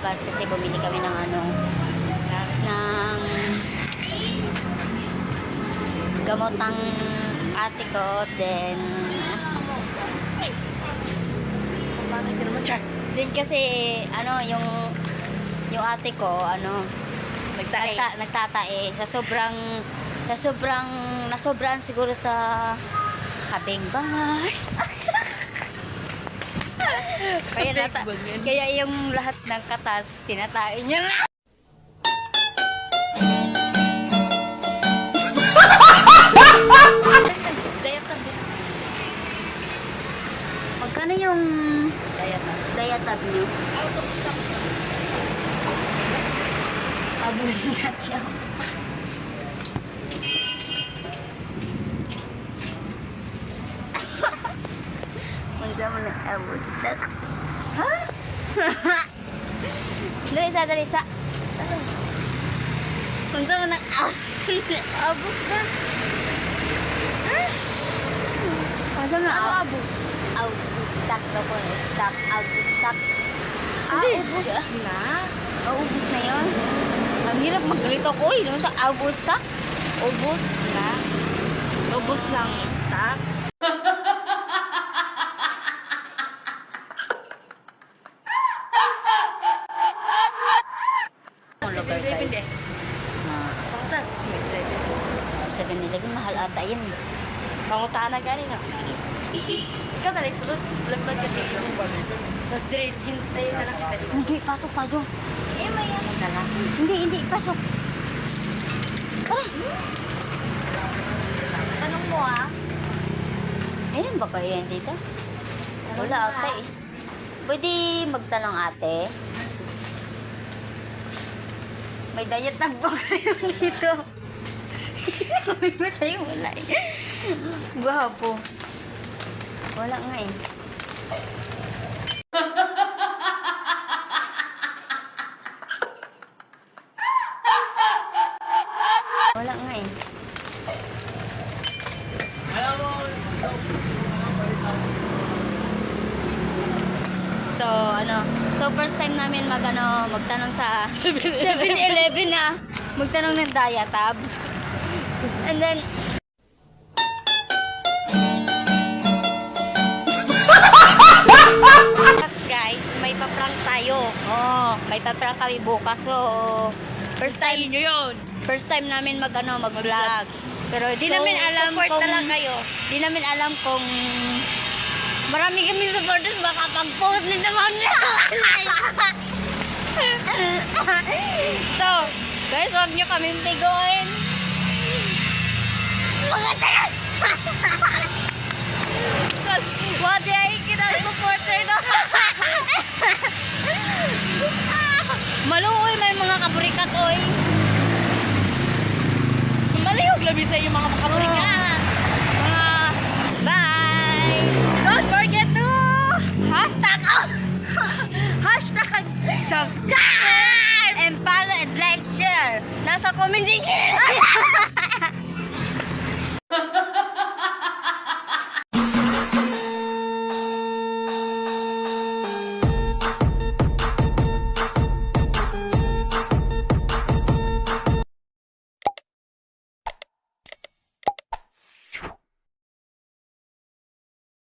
labas kasi bumili kami ng ano, ng gamot ng ate ko. Then din kasi ano yung ate ko ano nagtatae nasobrang siguro sa kabing bahay. Kaya yung lahat ng katas tinatae niya na. Magkano yung Diatab niyo? Abos na siya. Magsa mo na abos na. Ha? Dali sa. Magsa mo na abos na. Magsa mo na abos. Out to stock daw po. Stock. Out to stock. Ubus na? Ubus na yun? Ang hirap magrito ko eh. Sa August stock? Ubus na? Ubus lang stock? Lugar guys. 7-Eleven mahal ata yan. Pangutaan na gani na. Sige. Ikaw na rin sunod. Vlog-vlog ka dito. Tapos dire, hintay na lang kita dito. Hindi, pasok tayo. May ano ka lang. Hindi, pasok. Tara. Tanong mo Ayun ba kayo yan dito? Wala ate eh. Pwede magtanong ate. May diet tag ba kayo dito? Sabi ko sa'yo wala eh. Gwapo. Wala nga eh. Wala nga eh. So first time namin magtanong sa 7-Eleven na magtanong ng Diatab. And then guys, may paprank tayo. may paprank kami bukas po. First time namin mag-vlog. Pero di namin alam kung Di namin alam kung marami kami supporters, baka pag-post din naman niya. So, guys, huwag nyo kaming pigoin. Mga tayo! Wadi ay kita supporter na. Maluoy, may mga kaburikat, oy. Malihog labi sa iyo mga makaburikat. Bye! Don't forget to Hashtag subscribe and follow and like, share. Nasa comment section.